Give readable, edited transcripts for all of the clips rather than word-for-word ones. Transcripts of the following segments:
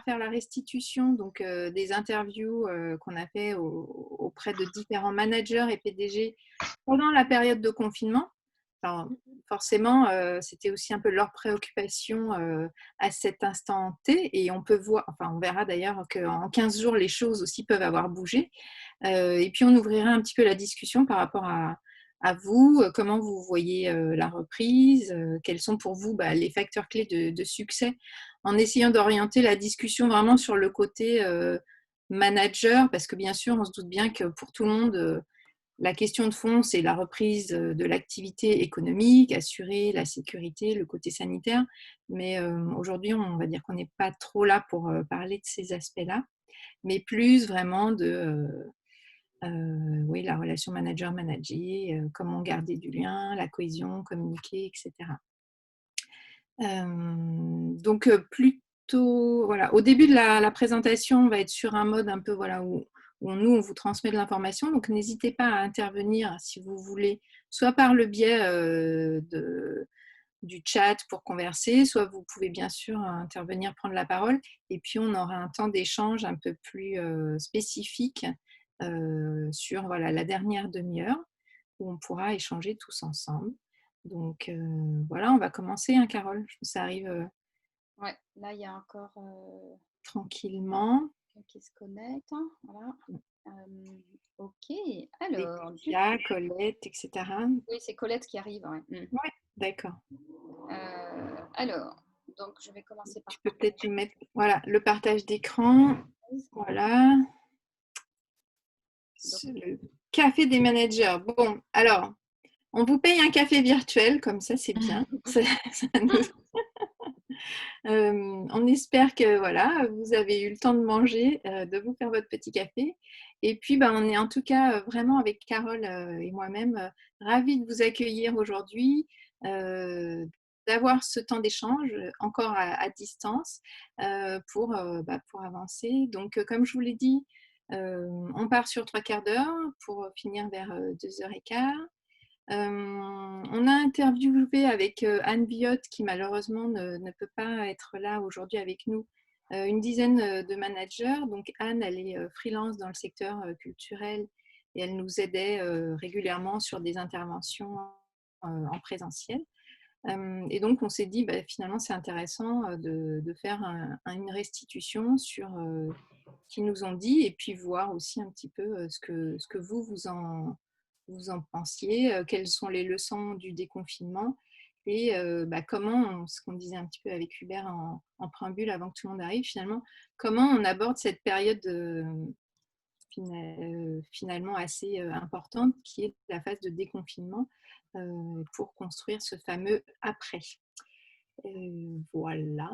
pouvoir faire la restitution donc, des interviews qu'on a fait auprès de différents managers et PDG pendant la période de confinement. Alors, forcément, c'était aussi un peu leur préoccupation à cet instant T. Et on peut voir, enfin, on verra d'ailleurs qu'en 15 jours, les choses aussi peuvent avoir bougé. Et puis, on ouvrira un petit peu la discussion par rapport à vous, comment vous voyez la reprise, quels sont pour vous les facteurs clés de succès, en essayant d'orienter la discussion vraiment sur le côté manager, parce que bien sûr, on se doute bien que pour tout le monde, la question de fond, c'est la reprise de l'activité économique, assurer la sécurité, le côté sanitaire. Mais aujourd'hui, on va dire qu'on n'est pas trop là pour parler de ces aspects-là, mais plus vraiment de oui, la relation manager-manager, comment garder du lien, la cohésion, communiquer, etc. Donc, plutôt, voilà, au début de la présentation, on va être sur un mode un peu voilà, où nous, on vous transmet de l'information. Donc, n'hésitez pas à intervenir si vous voulez, soit par le biais du chat pour converser, soit vous pouvez bien sûr intervenir, prendre la parole. Et puis, on aura un temps d'échange un peu plus spécifique sur voilà, la dernière demi-heure où on pourra échanger tous ensemble. Donc voilà, on va commencer, hein, Carole. Ça arrive Ouais, là, il y a encore tranquillement. quelqu'un qui se connecte. Voilà. Ok, alors, Laetitia, Colette, etc. oui, c'est Colette qui arrive. Ouais. Ouais, d'accord. Alors, donc je vais commencer par Tu peux peut-être partager. mettre voilà, le partage d'écran. Voilà. Donc, Le café des managers. Bon, alors, on vous paye un café virtuel, comme ça, c'est bien. Ça nous on espère que voilà, vous avez eu le temps de manger, de vous faire votre petit café. Et puis, on est en tout cas vraiment avec Carole et moi-même ravis de vous accueillir aujourd'hui, d'avoir ce temps d'échange encore à distance pour avancer. Donc, comme je vous l'ai dit, on part sur 3/4 d'heure pour finir vers 2h15. On a interviewé avec Anne Billotte, qui malheureusement ne peut pas être là aujourd'hui avec nous, une dizaine de managers. Donc Anne, elle est freelance dans le secteur culturel et elle nous aidait régulièrement sur des interventions en présentiel. Et donc on s'est dit, finalement, c'est intéressant de faire une restitution sur ce qu'ils nous ont dit et puis voir aussi un petit peu ce que vous en pensiez, quelles sont les leçons du déconfinement et comment, ce qu'on disait un petit peu avec Hubert en préambule avant que tout le monde arrive, finalement, comment on aborde cette période finalement assez importante qui est la phase de déconfinement pour construire ce fameux après. Voilà,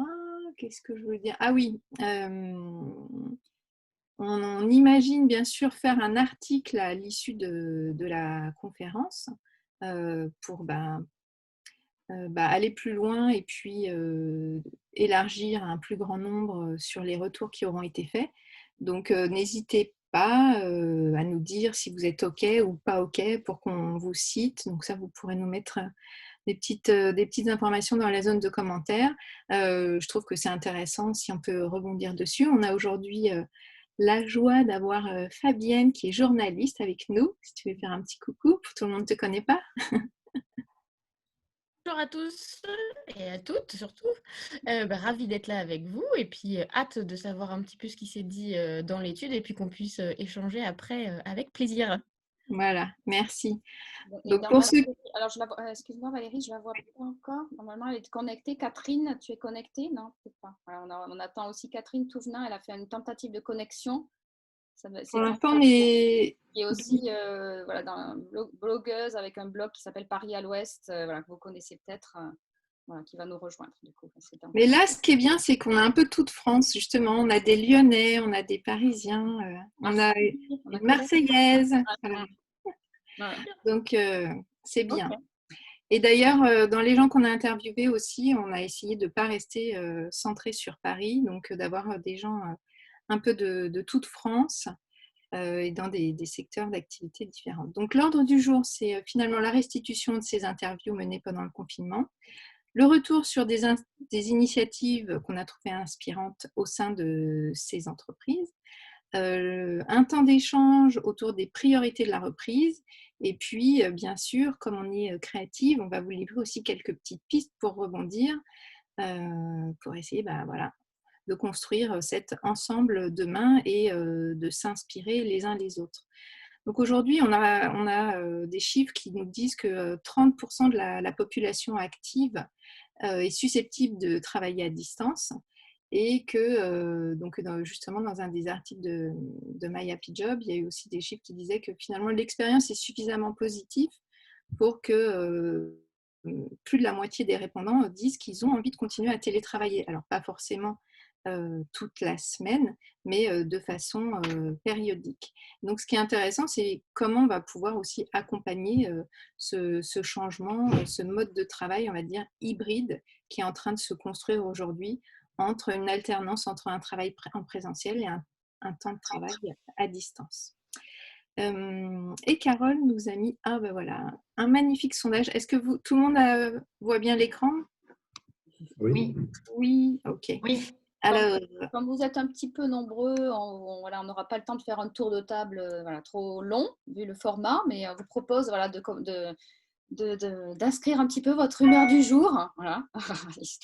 qu'est-ce que je veux dire? Ah oui, on imagine bien sûr faire un article à l'issue de la conférence pour aller plus loin et puis élargir à un plus grand nombre sur les retours qui auront été faits. Donc n'hésitez pas à nous dire si vous êtes OK ou pas OK pour qu'on vous cite. Donc ça, vous pourrez nous mettre des petites informations dans la zone de commentaires. Je trouve que c'est intéressant si on peut rebondir dessus. On a aujourd'hui la joie d'avoir Fabienne qui est journaliste avec nous. Si tu veux faire un petit coucou, tout le monde ne te connaît pas. Bonjour à tous et à toutes surtout. Ravie d'être là avec vous et puis hâte de savoir un petit peu ce qui s'est dit dans l'étude et puis qu'on puisse échanger après avec plaisir. Voilà, merci. et Donc pour normalement, ceux alors excuse-moi Valérie, je la vois pas encore. Normalement, elle est connectée. Catherine, tu es connectée? Non, peut-être pas. Voilà, on attend aussi Catherine Touvenin. Elle a fait une tentative de connexion. pour C'est l'instant on Catherine est qui est aussi voilà, blogueuse avec un blog qui s'appelle Paris à l'Ouest, voilà, que vous connaissez peut-être, voilà, qui va nous rejoindre du coup. mais là, ce qui est bien, c'est qu'on a un peu toute France, justement. On a des Lyonnais, on a des Parisiens, on a Marseille, on a une Colette. Marseillaise. Voilà. Voilà. Donc, c'est bien. Ok. Et d'ailleurs, dans les gens qu'on a interviewés aussi, on a essayé de ne pas rester centré sur Paris, donc d'avoir des gens un peu de toute France et dans des secteurs d'activité différents. Donc, l'ordre du jour, c'est finalement la restitution de ces interviews menées pendant le confinement. Le retour sur des initiatives qu'on a trouvées inspirantes au sein de ces entreprises, un temps d'échange autour des priorités de la reprise et puis, bien sûr, comme on est créative, on va vous livrer aussi quelques petites pistes pour rebondir, pour essayer voilà, de construire cet ensemble demain et de s'inspirer les uns les autres. Donc aujourd'hui, on a des chiffres qui nous disent que 30% de la population active est susceptible de travailler à distance et que donc justement dans un des articles de My Happy Job, il y a eu aussi des chiffres qui disaient que finalement l'expérience est suffisamment positive pour que plus de la moitié des répondants disent qu'ils ont envie de continuer à télétravailler. Alors pas forcément toute la semaine, mais de façon périodique. Donc ce qui est intéressant, c'est comment on va pouvoir aussi accompagner ce changement, ce mode de travail, on va dire, hybride, qui est en train de se construire aujourd'hui entre une alternance entre un travail en présentiel et un temps de travail à distance. Et Carole nous a mis voilà, un magnifique sondage. Est-ce que tout le monde voit bien l'écran? Oui. Oui, ok. Oui. Alors, comme vous êtes un petit peu nombreux, on n'aura pas le temps de faire un tour de table trop long, vu le format, mais on vous propose d'inscrire un petit peu votre humeur du jour. Voilà.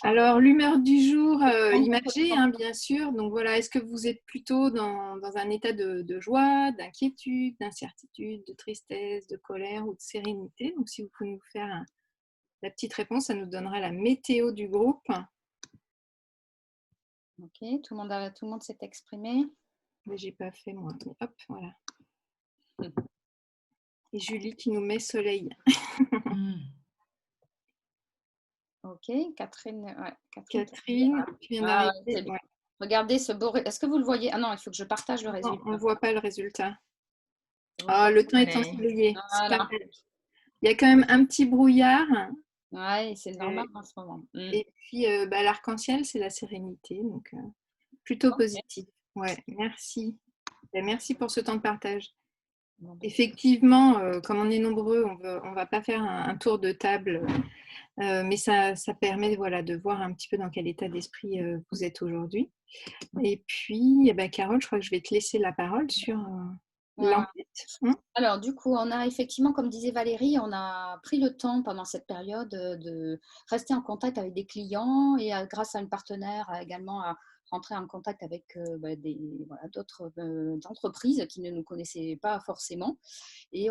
Alors, l'humeur du jour imagée, bien sûr. Donc voilà, est-ce que vous êtes plutôt dans un état de joie, d'inquiétude, d'incertitude, de tristesse, de colère ou de sérénité? Donc si vous pouvez nous faire la petite réponse, ça nous donnera la météo du groupe. Ok, tout le monde s'est exprimé. Mais j'ai pas fait moi. Mais hop, voilà. Et Julie qui nous met soleil. Ok, Catherine. Ouais, Catherine qui vient d'arriver. Ouais. Regardez ce beau. Est-ce que vous le voyez? Ah non, il faut que je partage le résultat. On ne voit pas le résultat. Le temps est ensoleillé. Voilà. Il y a quand même un petit brouillard. Oui, c'est normal en ce moment. Et puis, l'arc-en-ciel, c'est la sérénité. Donc, plutôt positif. Ouais, merci. Merci pour ce temps de partage. Effectivement, comme on est nombreux, on ne va pas faire un tour de table, mais ça permet de voir un petit peu dans quel état d'esprit vous êtes aujourd'hui. Et puis, Carole, je crois que je vais te laisser la parole sur l'enquête. Alors, du coup, on a effectivement, comme disait Valérie, on a pris le temps pendant cette période de rester en contact avec des clients et grâce à une partenaire également à rentrer en contact avec d'autres entreprises qui ne nous connaissaient pas forcément. Et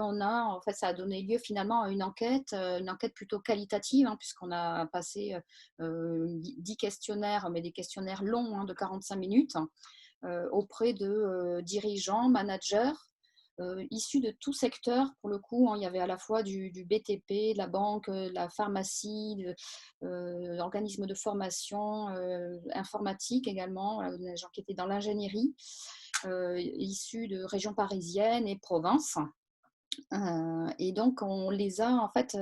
ça a donné lieu finalement à une enquête plutôt qualitative, puisqu'on a passé 10 questionnaires, mais des questionnaires longs de 45 minutes auprès de dirigeants, managers, issus de tout secteur. Pour le coup, il y avait à la fois du BTP, de la banque, de la pharmacie, l'organisme de formation, informatique également, des gens qui étaient dans l'ingénierie, issus de régions parisiennes et provinces. Et donc, on les a en fait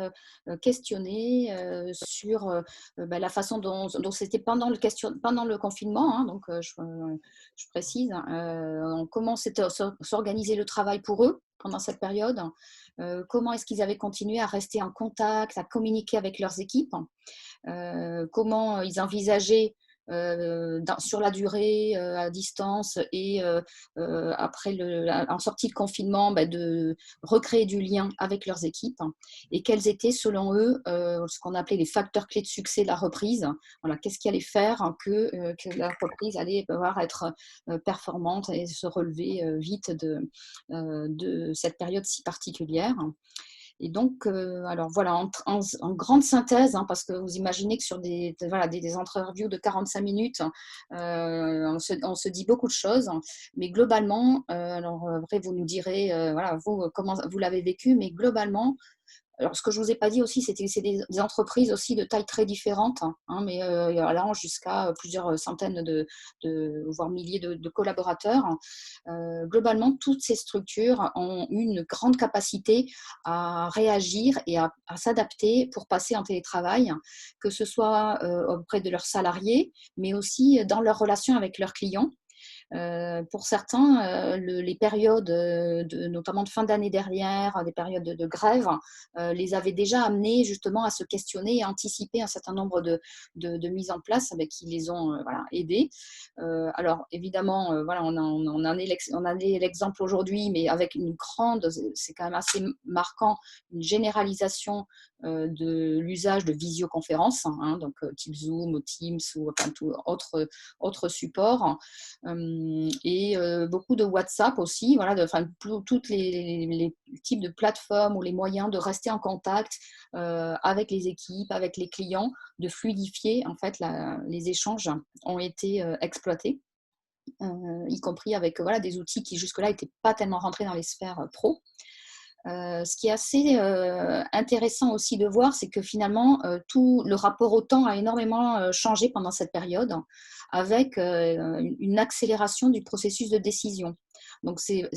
questionnés sur la façon dont c'était pendant le confinement, donc je précise, comment s'organisait le travail pour eux pendant cette période, comment est-ce qu'ils avaient continué à rester en contact, à communiquer avec leurs équipes, comment ils envisageaient sur la durée, à distance et après en sortie de confinement, de recréer du lien avec leurs équipes, et quels étaient selon eux ce qu'on appelait les facteurs clés de succès de la reprise. Voilà, qu'est-ce qui allait faire que la reprise allait pouvoir être performante et se relever vite de cette période si particulière. Et donc, alors voilà, en grande synthèse, parce que vous imaginez que sur des interviews de 45 minutes, on se dit beaucoup de choses, mais globalement, alors après vous nous direz, vous, comment vous l'avez vécu, mais globalement, alors, ce que je ne vous ai pas dit aussi, c'est des entreprises aussi de taille très différentes, mais allant jusqu'à plusieurs centaines voire milliers de collaborateurs. Globalement, toutes ces structures ont une grande capacité à réagir et à s'adapter pour passer en télétravail, que ce soit auprès de leurs salariés, mais aussi dans leurs relations avec leurs clients. Pour certains, les périodes, notamment de fin d'année dernière, des périodes de grève, les avaient déjà amenés justement à se questionner et à anticiper un certain nombre de mises en place qui les ont voilà, aidés. Alors évidemment, voilà, on en est l'exemple aujourd'hui, mais avec une grande, c'est quand même assez marquant, une généralisation de l'usage de visioconférences, hein, donc type Zoom, Teams ou enfin, tout autre support. Et beaucoup de WhatsApp aussi, voilà, tous les types de plateformes ou les moyens de rester en contact avec les équipes, avec les clients, de fluidifier en fait les échanges ont été exploités, y compris avec voilà, des outils qui jusque-là n'étaient pas tellement rentrés dans les sphères pro. Ce qui est assez intéressant aussi de voir, c'est que finalement, tout le rapport au temps a énormément changé pendant cette période, avec une accélération du processus de décision. Donc, c'est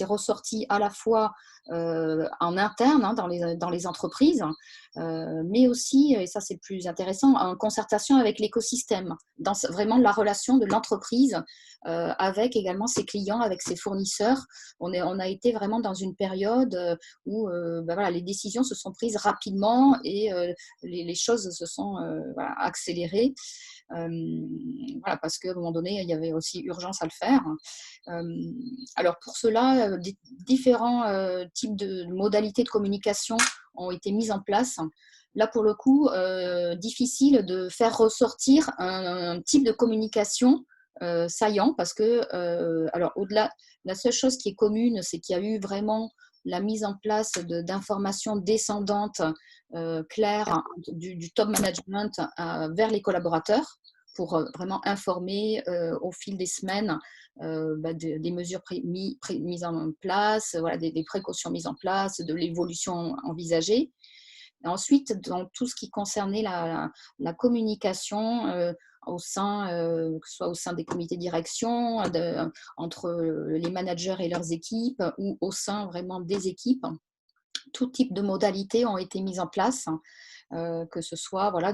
ressorti à la fois en interne, hein, dans les entreprises, mais aussi, et ça c'est plus intéressant, en concertation avec l'écosystème, dans vraiment la relation de l'entreprise avec également ses clients, avec ses fournisseurs. On a été vraiment dans une période où voilà, les décisions se sont prises rapidement et les choses se sont voilà, accélérées. Voilà, parce qu'à un moment donné, il y avait aussi urgence à le faire. Alors pour cela, différents types de modalités de communication ont été mises en place. Là, pour le coup, difficile de faire ressortir un type de communication saillant parce que, alors au-delà, la seule chose qui est commune, c'est qu'il y a eu vraiment la mise en place d'informations descendantes, claires, du top management vers les collaborateurs pour vraiment informer au fil des semaines des mesures mises en place, voilà, des précautions mises en place, de l'évolution envisagée. Et ensuite, dans tout ce qui concernait la communication au sein, que ce soit au sein des comités de direction, entre les managers et leurs équipes, ou au sein vraiment des équipes, tout type de modalités ont été mises en place. Que ce soit voilà,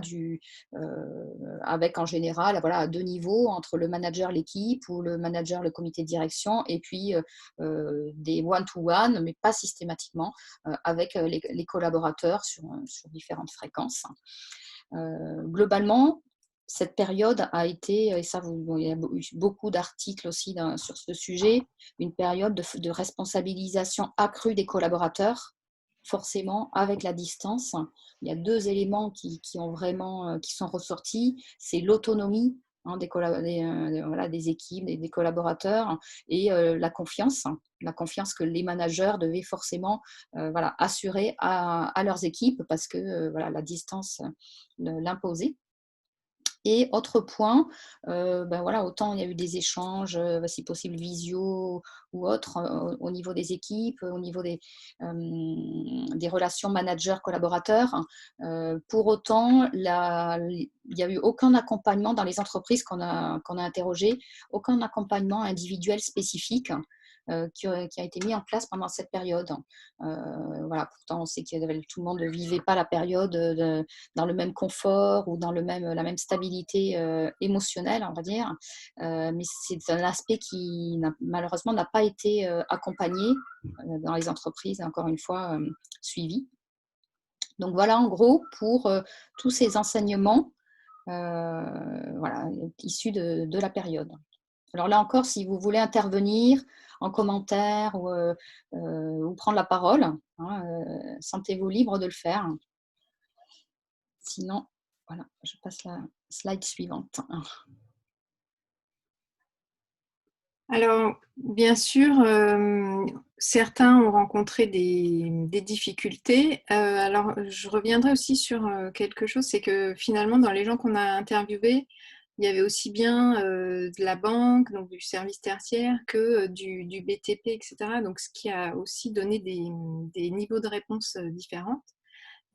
avec en général voilà, à deux niveaux, entre le manager, l'équipe, ou le manager, le comité de direction, et puis des one-to-one, mais pas systématiquement, avec les collaborateurs sur différentes fréquences. Globalement, cette période a été, et ça, il y a eu beaucoup d'articles aussi sur ce sujet, une période de responsabilisation accrue des collaborateurs, forcément avec la distance. Il y a deux éléments qui sont ressortis, c'est l'autonomie hein, des équipes, des collaborateurs, et la confiance que les managers devaient forcément voilà, assurer à leurs équipes parce que voilà, la distance l'imposait. Et autre point, ben voilà, autant il y a eu des échanges, si possible visio ou autre, au niveau des équipes, au niveau des relations manager-collaborateurs. Pour autant, il n'y a eu aucun accompagnement dans les entreprises qu'on a interrogées, aucun accompagnement individuel spécifique qui a été mis en place pendant cette période. Voilà, pourtant, on sait que tout le monde ne vivait pas la période dans le même confort ou dans la même stabilité émotionnelle, on va dire. Mais c'est un aspect qui, malheureusement, n'a pas été accompagné dans les entreprises, et encore une fois, suivi. Donc voilà, en gros, pour tous ces enseignements voilà, issus de la période. Alors là encore, si vous voulez intervenir en commentaire ou prendre la parole, hein, sentez-vous libre de le faire. Sinon, voilà, je passe la slide suivante. Alors, bien sûr, certains ont rencontré des difficultés. Alors, je reviendrai aussi sur quelque chose, c'est que finalement, dans les gens qu'on a interviewés, il y avait aussi bien de la banque, donc du service tertiaire, que du BTP, etc. Donc, ce qui a aussi donné des niveaux de réponse différents.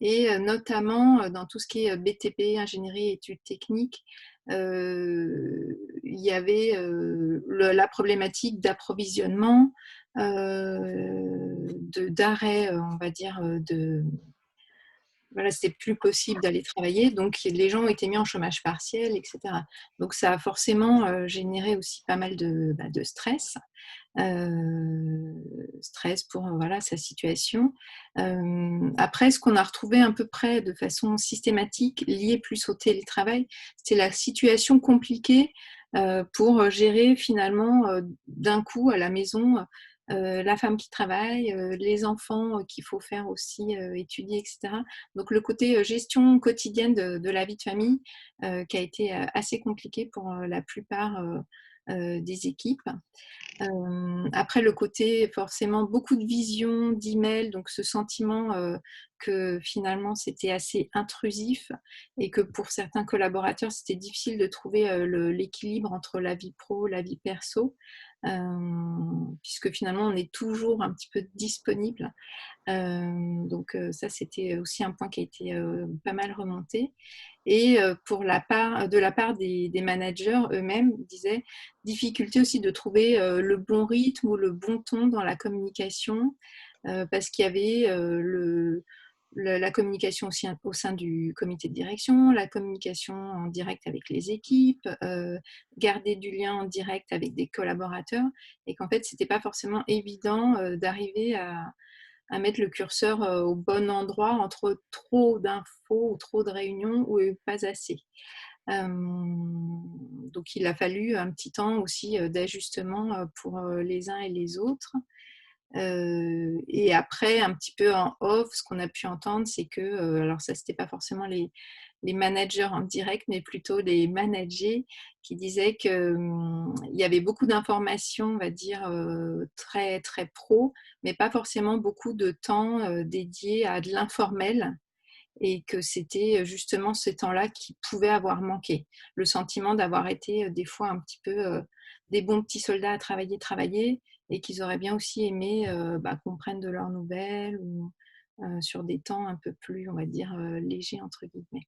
Et notamment dans tout ce qui est BTP, ingénierie et études techniques, il y avait la problématique d'approvisionnement, d'arrêt, on va dire, voilà, c'était plus possible d'aller travailler, donc les gens ont été mis en chômage partiel, etc. Donc ça a forcément généré aussi pas mal de stress. Stress pour voilà, sa situation. Après, ce qu'on a retrouvé à peu près de façon systématique, lié plus au télétravail, c'est la situation compliquée pour gérer finalement d'un coup à la maison la femme qui travaille, les enfants qu'il faut faire aussi étudier, etc. Donc le côté gestion quotidienne de la vie de famille qui a été assez compliqué pour la plupart des équipes. Après le côté forcément beaucoup de visions, d'emails, donc ce sentiment que finalement c'était assez intrusif et que pour certains collaborateurs c'était difficile de trouver l'équilibre entre la vie pro, la vie perso, puisque finalement on est toujours un petit peu disponible. Donc ça, c'était aussi un point qui a été pas mal remonté. Et de la part des managers eux-mêmes, ils disaient difficulté aussi de trouver le bon rythme ou le bon ton dans la communication, parce qu'il y avait la communication aussi au sein du comité de direction, la communication en direct avec les équipes, garder du lien en direct avec des collaborateurs, et qu'en fait, c'était pas forcément évident d'arriver à mettre le curseur au bon endroit entre trop d'infos ou trop de réunions ou pas assez. Donc il a fallu un petit temps aussi d'ajustement pour les uns et les autres. Et après, un petit peu en off, ce qu'on a pu entendre, c'est que, alors ça, c'était pas forcément les managers en direct, mais plutôt les managers qui disaient qu'il y avait beaucoup d'informations, on va dire, très, très pro, mais pas forcément beaucoup de temps dédié à de l'informel, et que c'était justement ce temps-là qui pouvait avoir manqué. Le sentiment d'avoir été des fois un petit peu des bons petits soldats à travailler, et qu'ils auraient bien aussi aimé qu'on prenne de leurs nouvelles ou sur des temps un peu plus, on va dire, légers, entre guillemets.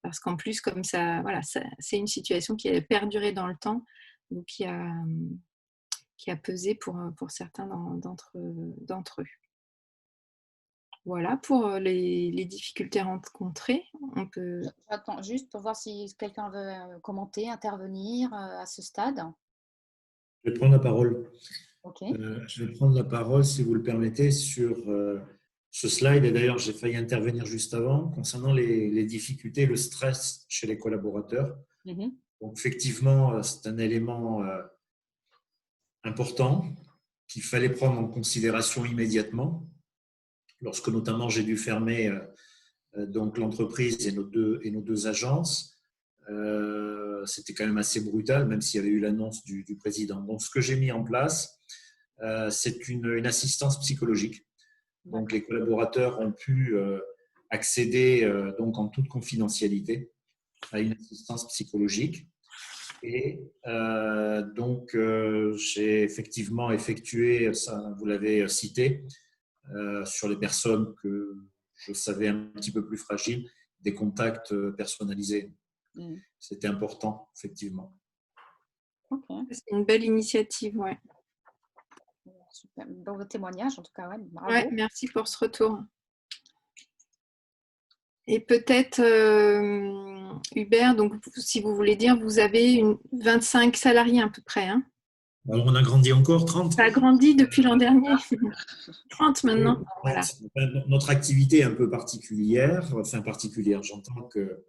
Parce qu'en plus, comme ça, voilà, c'est une situation qui a perduré dans le temps, donc qui a pesé pour certains d'entre eux. Voilà pour les difficultés rencontrées. On peut... J'attends juste pour voir si quelqu'un veut commenter, intervenir à ce stade. Je vais prendre la parole. Ok. Je vais prendre la parole, si vous le permettez, sur ce slide. Et d'ailleurs, j'ai failli intervenir juste avant concernant les difficultés, le stress chez les collaborateurs. Mhm. Donc, effectivement, c'est un élément important qu'il fallait prendre en considération immédiatement, lorsque notamment j'ai dû fermer donc l'entreprise et nos deux agences. C'était quand même assez brutal, même s'il y avait eu l'annonce du président. Donc, ce que j'ai mis en place, c'est une assistance psychologique. Donc, les collaborateurs ont pu accéder donc en toute confidentialité à une assistance psychologique. Et donc, j'ai effectivement effectué, ça, vous l'avez cité, sur les personnes que je savais un petit peu plus fragiles, des contacts personnalisés. C'était important, effectivement. Okay. C'est une belle initiative, ouais. Super. Beau témoignage, en tout cas, ouais, bravo. Ouais, merci pour ce retour. Et peut-être, Hubert, donc, si vous voulez dire, vous avez 25 salariés à peu près. Hein. Alors, on a grandi encore, 30. Ça a grandi depuis l'an dernier. 30 maintenant. Oui, voilà. Notre activité est un peu particulière. J'entends que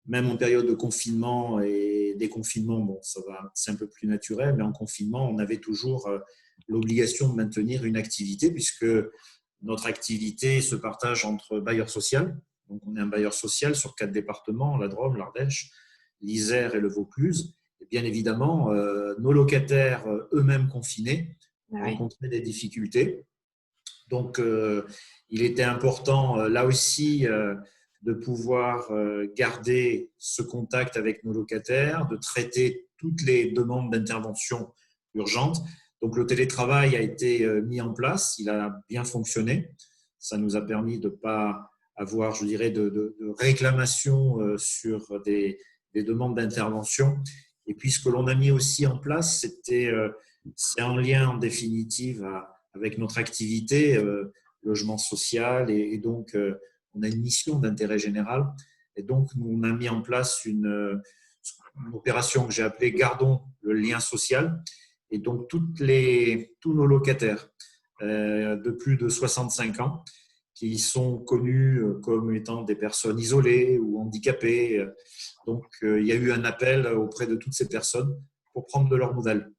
même en période de confinement et déconfinement, bon, ça va, c'est un peu plus naturel, mais en confinement, on avait toujours l'obligation de maintenir une activité puisque notre activité se partage entre bailleurs sociaux. Donc, on est un bailleur social sur 4 départements, la Drôme, l'Ardèche, l'Isère et le Vaucluse. Et bien évidemment, nos locataires eux-mêmes confinés rencontraient des difficultés. Donc, il était important, là aussi, de pouvoir garder ce contact avec nos locataires, de traiter toutes les demandes d'intervention urgentes. Donc, le télétravail a été mis en place, il a bien fonctionné. Ça nous a permis de ne pas avoir, je dirais, de réclamations sur des demandes d'intervention. Et puis, ce que l'on a mis aussi en place, c'est en lien, en définitive, avec notre activité, logement social, et donc on a une mission d'intérêt général. Et donc, nous, on a mis en place une opération que j'ai appelée Gardons le lien social. Et donc, tous nos locataires de plus de 65 ans qui sont connus comme étant des personnes isolées ou handicapées. Donc, il y a eu un appel auprès de toutes ces personnes pour prendre de leurs nouvelles.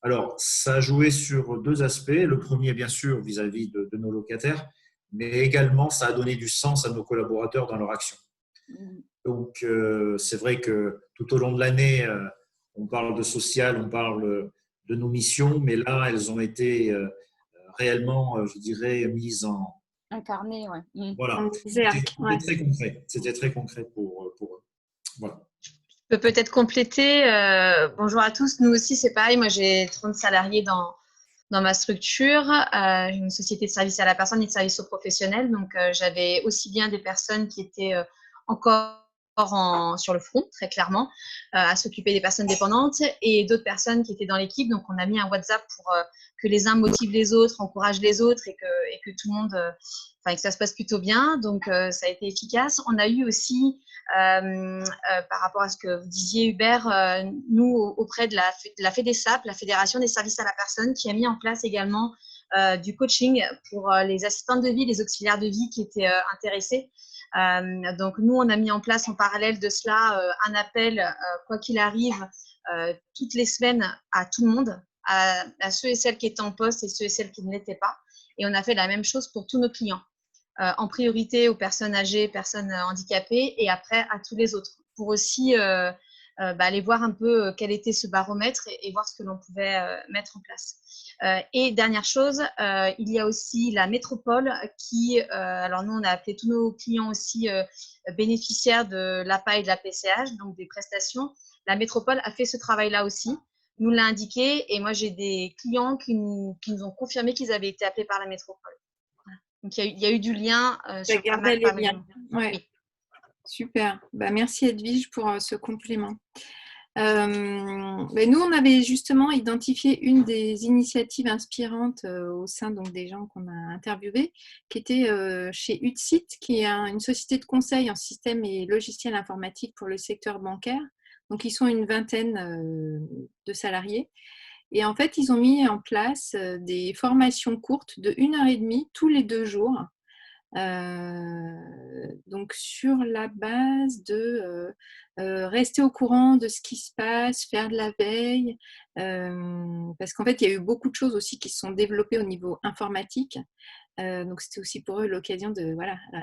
Alors, ça a joué sur deux aspects. Le premier, bien sûr, vis-à-vis de nos locataires, mais également, ça a donné du sens à nos collaborateurs dans leur action. Donc, c'est vrai que tout au long de l'année, on parle de social, on parle de nos missions, mais là, elles ont été réellement, je dirais, mises en… Incarné, ouais. Voilà, Zerk, ouais. c'était très concret. C'était très concret pour eux. Voilà. Je peux peut-être compléter. Bonjour à tous. Nous aussi, c'est pareil. Moi, j'ai 30 salariés dans ma structure, une société de service à la personne et de service aux professionnels. Donc, j'avais aussi bien des personnes qui étaient encore sur le front, très clairement, à s'occuper des personnes dépendantes et d'autres personnes qui étaient dans l'équipe. Donc, on a mis un WhatsApp pour que les uns motivent les autres, encouragent les autres et que tout le monde, que ça se passe plutôt bien. Donc, ça a été efficace. On a eu aussi, par rapport à ce que vous disiez, Hubert, nous, auprès de la FEDESAP, la Fédération des services à la personne, qui a mis en place également du coaching pour les assistantes de vie, les auxiliaires de vie qui étaient intéressés. Donc, nous, on a mis en place en parallèle de cela un appel, quoi qu'il arrive, toutes les semaines à tout le monde, à ceux et celles qui étaient en poste et ceux et celles qui ne l'étaient pas. Et on a fait la même chose pour tous nos clients, en priorité aux personnes âgées, personnes handicapées, et après à tous les autres, pour aussi aller voir un peu quel était ce baromètre et voir ce que l'on pouvait mettre en place. Et dernière chose, il y a aussi la métropole qui, alors nous on a appelé tous nos clients aussi bénéficiaires de l'APA et de la PCH, donc des prestations. La métropole a fait ce travail-là aussi, nous l'a indiqué, et moi j'ai des clients qui nous ont confirmé qu'ils avaient été appelés par la métropole. Voilà. Donc il y a eu du lien sur pas mal les liens. Ouais. Oui. Super. Merci Edwige pour ce complément. Nous, on avait justement identifié une des initiatives inspirantes au sein donc, des gens qu'on a interviewés, qui était chez Utsit, qui est une société de conseil en système et logiciels informatiques pour le secteur bancaire. Donc, ils sont une vingtaine de salariés. Et en fait, ils ont mis en place des formations courtes de 1h30 tous les 2 jours. Donc sur la base de rester au courant de ce qui se passe, faire de la veille, parce qu'en fait il y a eu beaucoup de choses aussi qui se sont développées au niveau informatique, donc c'était aussi pour eux l'occasion de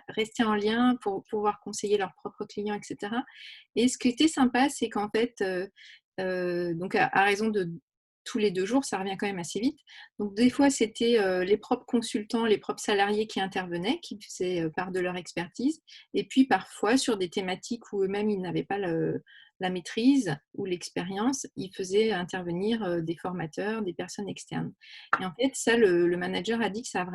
rester en lien pour pouvoir conseiller leurs propres clients, etc. Et ce qui était sympa, c'est qu'en fait donc à raison de tous les 2 jours, ça revient quand même assez vite. Donc, des fois, c'était les propres consultants, les propres salariés qui intervenaient, qui faisaient part de leur expertise. Et puis, parfois, sur des thématiques où eux-mêmes, ils n'avaient pas la maîtrise ou l'expérience, ils faisaient intervenir des formateurs, des personnes externes. Et en fait, ça, le manager a dit que ça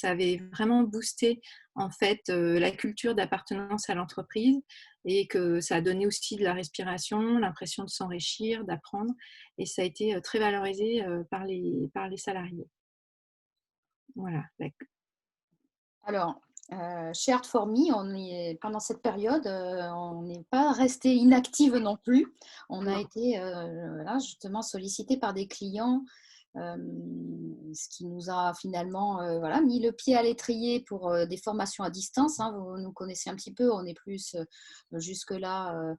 avait vraiment boosté en fait, la culture d'appartenance à l'entreprise et que ça a donné aussi de la respiration, l'impression de s'enrichir, d'apprendre. Et ça a été très valorisé par les salariés. Voilà. Alors, chez Art4Me, pendant cette période, on n'est pas resté inactive non plus. On a été justement sollicité par des clients, ce qui nous a finalement mis le pied à l'étrier pour des formations à distance. Vous nous connaissez un petit peu, on est plus jusque-là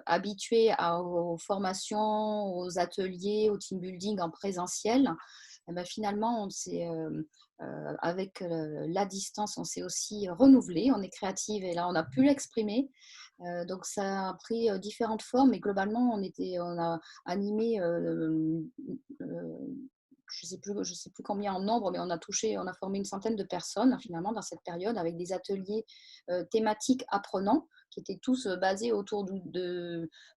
habitués aux formations, aux ateliers, au team building en présentiel. Et finalement, on s'est avec la distance, on s'est aussi renouvelé, on est créative et là on a pu l'exprimer. Donc ça a pris différentes formes, mais globalement on a animé, je sais plus combien en nombre, mais on a formé une centaine de personnes finalement dans cette période avec des ateliers thématiques apprenants qui étaient tous basés autour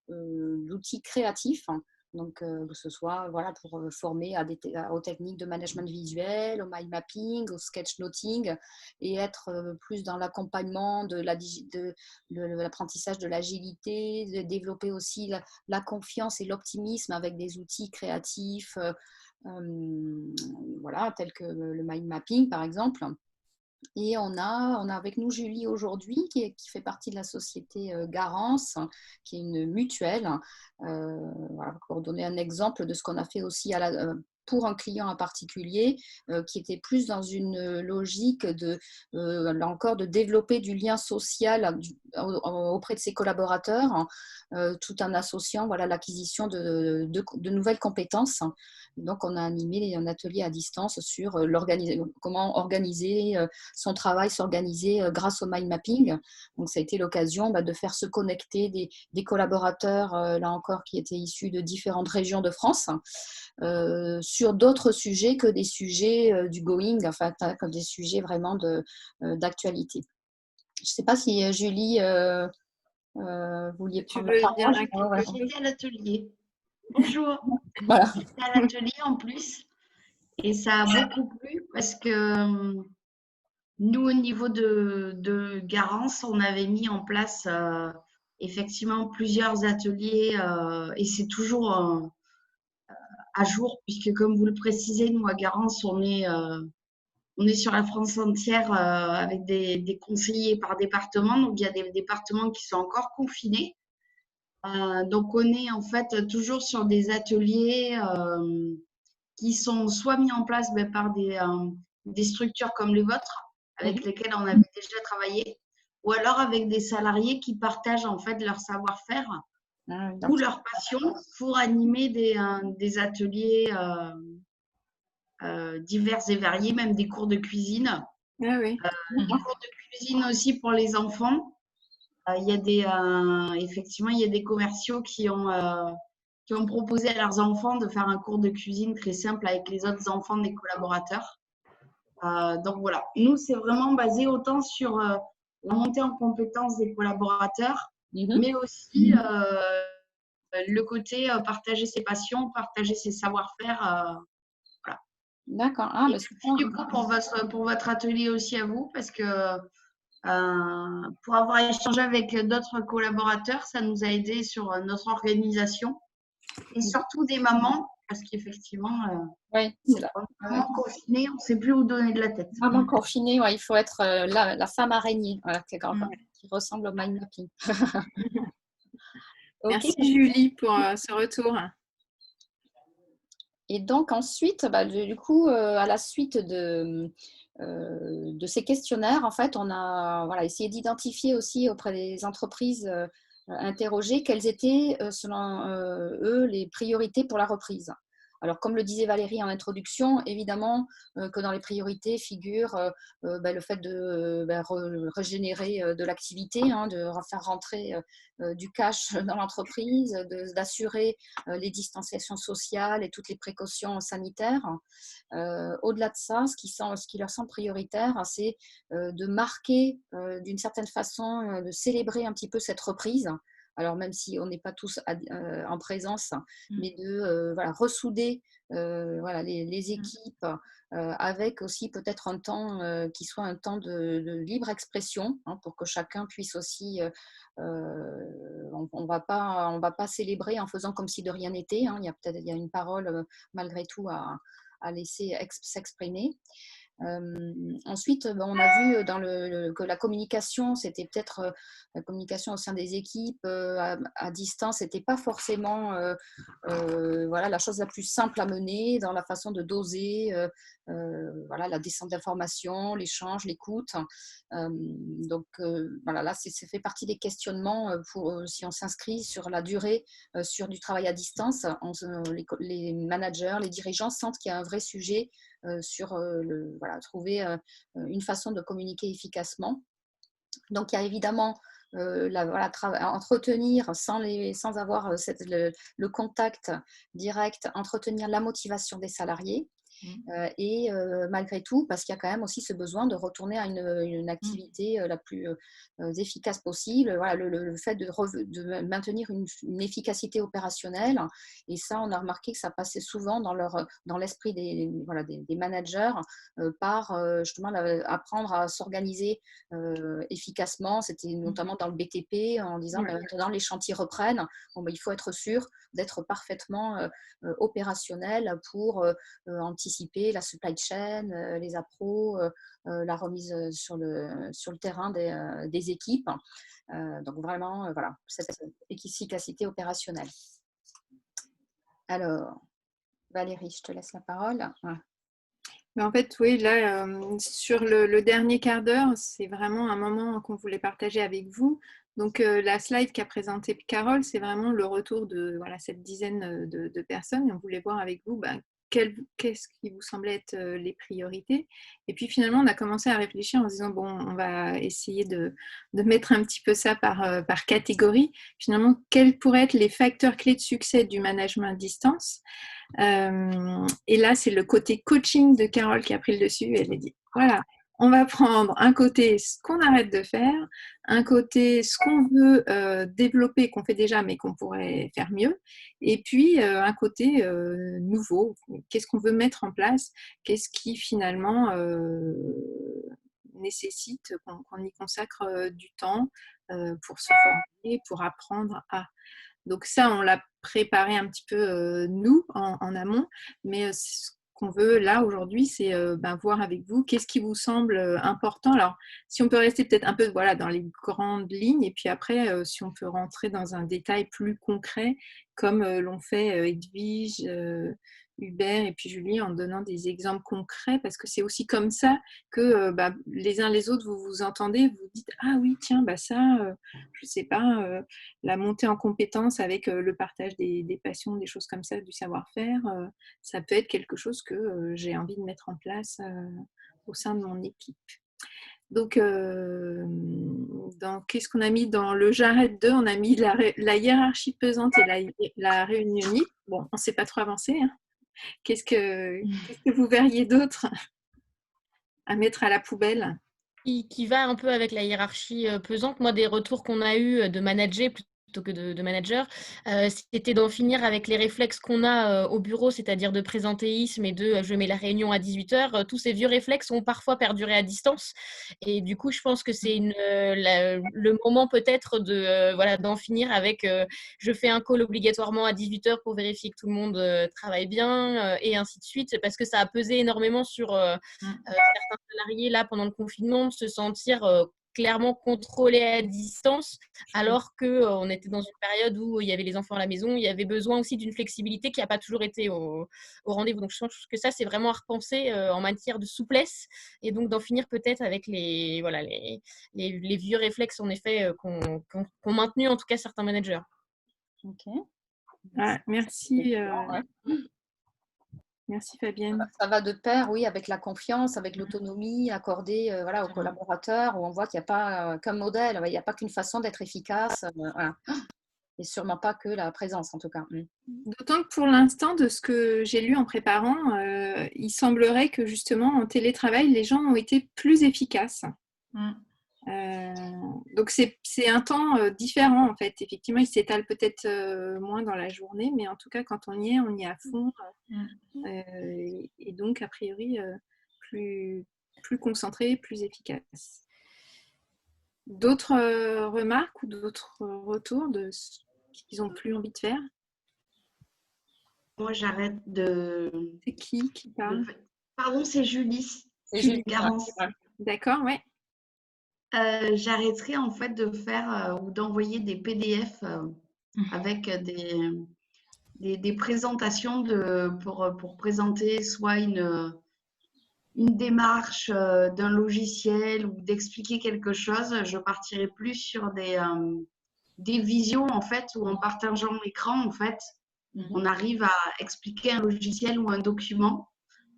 d'outils créatifs. Donc, que ce soit pour former aux techniques de management visuel, au mind mapping, au sketchnoting et être plus dans l'accompagnement de l'apprentissage de l'agilité, de développer aussi la confiance et l'optimisme avec des outils créatifs, tels que le mind mapping par exemple. Et on a avec nous Julie aujourd'hui qui fait partie de la société Garance, qui est une mutuelle. Voilà, pour donner un exemple de ce qu'on a fait aussi pour un client en particulier, qui était plus dans une logique là encore, de développer du lien social auprès de ses collaborateurs, tout en associant voilà, l'acquisition de nouvelles compétences. Donc, on a animé un atelier à distance sur comment organiser son travail, s'organiser grâce au mind mapping. Donc, ça a été l'occasion de faire se connecter des collaborateurs, là encore, qui étaient issus de différentes régions de France, sur d'autres sujets que des sujets du going, enfin, comme des sujets vraiment d'actualité. Je ne sais pas si Julie, vouliez Tu prendre la veux dire parole. quelque Ouais. chose? J'étais à l'atelier. Bonjour. Voilà. J'étais à l'atelier en plus et ça a beaucoup plu parce que nous, au niveau de Garance, on avait mis en place effectivement plusieurs ateliers et c'est toujours à jour puisque, comme vous le précisez, nous à Garance, on est sur la France entière avec des conseillers par département. Donc, il y a des départements qui sont encore confinés. Donc, on est en fait toujours sur des ateliers qui sont soit mis en place par des structures comme les vôtres, avec lesquelles on avait déjà travaillé, ou alors avec des salariés qui partagent en fait leur savoir-faire ou leur passion pour animer des ateliers divers et variés, même des cours de cuisine. Ah oui. Des cours de cuisine aussi pour les enfants. Il y a effectivement, il y a des commerciaux qui ont proposé à leurs enfants de faire un cours de cuisine très simple avec les autres enfants des collaborateurs. Donc voilà, nous, c'est vraiment basé autant sur la montée en compétences des collaborateurs, mais aussi le côté partager ses passions, partager ses savoir-faire. Voilà. D'accord. Et merci du coup pour votre atelier aussi à vous, parce que pour avoir échangé avec d'autres collaborateurs, ça nous a aidé sur notre organisation et surtout des mamans, parce qu'effectivement, maman confinée, on ne sait plus où donner de la tête. Maman confinée, il faut être la femme araignée, voilà, qui ressemble au mind mapping. Merci Julie pour ce retour. Et donc ensuite, du coup, à la suite de ces questionnaires, en fait, on a essayé d'identifier aussi auprès des entreprises interrogées quelles étaient, selon eux, les priorités pour la reprise. Alors, comme le disait Valérie en introduction, évidemment que dans les priorités figure le fait de régénérer de l'activité, de faire rentrer du cash dans l'entreprise, d'assurer les distanciations sociales et toutes les précautions sanitaires. Au-delà de ça, ce qui leur semble prioritaire, c'est de marquer d'une certaine façon, de célébrer un petit peu cette reprise. Alors même si on n'est pas tous en présence, mais de ressouder les équipes avec aussi peut-être un temps qui soit un temps de libre expression, pour que chacun puisse aussi, on va pas célébrer en faisant comme si de rien n'était. Il y a une parole malgré tout à laisser s'exprimer. Ensuite, on a vu que la communication, c'était peut-être la communication au sein des équipes à distance, n'était pas forcément la chose la plus simple à mener dans la façon de doser la descente d'informations, l'échange, l'écoute. Donc là, ça fait partie des questionnements si on s'inscrit sur la durée sur du travail à distance. Les managers, les dirigeants sentent qu'il y a un vrai sujet sur trouver une façon de communiquer efficacement. Donc, il y a évidemment entretenir sans avoir le contact direct, entretenir la motivation des salariés. Et malgré tout, parce qu'il y a quand même aussi ce besoin de retourner à une activité la plus efficace possible, le fait de maintenir une efficacité opérationnelle. Et ça, on a remarqué que ça passait souvent dans l'esprit des managers par justement apprendre à s'organiser efficacement. C'était notamment dans le BTP, en disant maintenant les chantiers reprennent, il faut être sûr d'être parfaitement opérationnel pour anticiper anticiper la supply chain, les appros, la remise sur le terrain des équipes. Donc vraiment, voilà, cette efficacité opérationnelle. Alors, Valérie, je te laisse la parole. Ouais. Mais en fait, oui, là, sur le dernier quart d'heure, c'est vraiment un moment qu'on voulait partager avec vous. Donc, la slide qu'a présentée Carole, c'est vraiment le retour de voilà, cette dizaine de personnes. Et on voulait voir avec vous qu'est-ce qui vous semblait être les priorités. Et puis finalement, on a commencé à réfléchir en se disant, bon, on va essayer de mettre un petit peu ça par catégorie. Finalement, quels pourraient être les facteurs clés de succès du management à distance? Et là, c'est le côté coaching de Carole qui a pris le dessus. Elle a dit, voilà, on va prendre un côté ce qu'on arrête de faire, un côté ce qu'on veut développer, qu'on fait déjà, mais qu'on pourrait faire mieux, et puis un côté nouveau. Qu'est-ce qu'on veut mettre en place? Qu'est-ce qui finalement nécessite qu'on y consacre du temps pour se former, pour apprendre à... Donc ça, on l'a préparé un petit peu nous en amont, mais ce qu'on veut là aujourd'hui, c'est voir avec vous qu'est-ce qui vous semble important. Alors, si on peut rester peut-être un peu voilà, dans les grandes lignes, et puis après, si on peut rentrer dans un détail plus concret, comme l'ont fait Edwige, Hubert et puis Julie, en donnant des exemples concrets, parce que c'est aussi comme ça que les uns les autres, vous vous entendez, vous dites « Ah oui, tiens, ça, je ne sais pas, la montée en compétence avec le partage des passions, des choses comme ça, du savoir-faire, ça peut être quelque chose que j'ai envie de mettre en place au sein de mon équipe. » Donc, qu'est-ce qu'on a mis dans le j'arrête de? On a mis la hiérarchie pesante et la réunionnite. Bon, on ne s'est pas trop avancé. Hein. Qu'est-ce que vous verriez d'autre à mettre à la poubelle? Qui va un peu avec la hiérarchie pesante. Moi, des retours qu'on a eu de manager plutôt que de manager, c'était d'en finir avec les réflexes qu'on a au bureau, c'est-à-dire de présentéisme et de je mets la réunion à 18h. Tous ces vieux réflexes ont parfois perduré à distance. Et du coup, je pense que c'est le moment peut-être d'en finir avec je fais un call obligatoirement à 18h pour vérifier que tout le monde travaille bien et ainsi de suite, parce que ça a pesé énormément sur certains salariés là pendant le confinement, de se sentir clairement contrôlés à distance, alors qu'on était dans une période où il y avait les enfants à la maison, il y avait besoin aussi d'une flexibilité qui n'a pas toujours été au rendez-vous. Donc je pense que ça, c'est vraiment à repenser en matière de souplesse, et donc d'en finir peut-être avec les vieux réflexes, en effet, qu'ont maintenu en tout cas certains managers. Ok. Merci. Merci Fabienne. Ça va de pair, oui, avec la confiance, avec l'autonomie accordée aux collaborateurs, où on voit qu'il n'y a pas qu'un modèle, il n'y a pas qu'une façon d'être efficace, voilà. Et sûrement pas que la présence en tout cas. D'autant que pour l'instant, de ce que j'ai lu en préparant, il semblerait que justement en télétravail, les gens ont été plus efficaces. Donc c'est un temps différent en fait. Effectivement, il s'étale peut-être moins dans la journée, mais en tout cas quand on y est à fond. Et donc a priori plus concentré, plus efficace. D'autres remarques ou d'autres retours de ce qu'ils n'ont plus envie de faire? Moi, j'arrête de... C'est qui parle? Pardon, c'est Julie. C'est Julie Garance. D'accord, ouais. J'arrêterai en fait de faire ou d'envoyer des PDF avec des présentations pour présenter soit une démarche d'un logiciel ou d'expliquer quelque chose. Je partirai plus sur des visions en fait, où en partageant l'écran en fait, on arrive à expliquer un logiciel ou un document,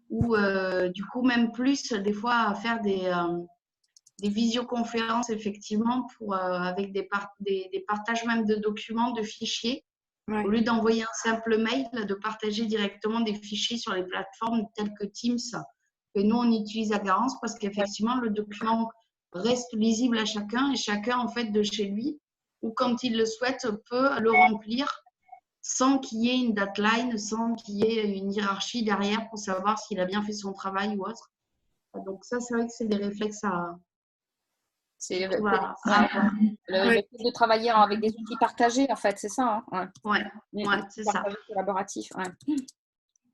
ou du coup même plus des fois à faire des visioconférences effectivement avec des partages même de documents, de fichiers. Ouais. Au lieu d'envoyer un simple mail, de partager directement des fichiers sur les plateformes telles que Teams, que nous on utilise à Garance, parce qu'effectivement le document reste lisible à chacun, et chacun en fait de chez lui, ou quand il le souhaite, peut le remplir sans qu'il y ait une deadline, sans qu'il y ait une hiérarchie derrière pour savoir s'il a bien fait son travail ou autre. Donc ça, c'est vrai que c'est des réflexes à... C'est le fait de travailler avec des outils partagés, en fait, c'est ça. Hein, ouais, c'est ça. Collaboratif. Ouais.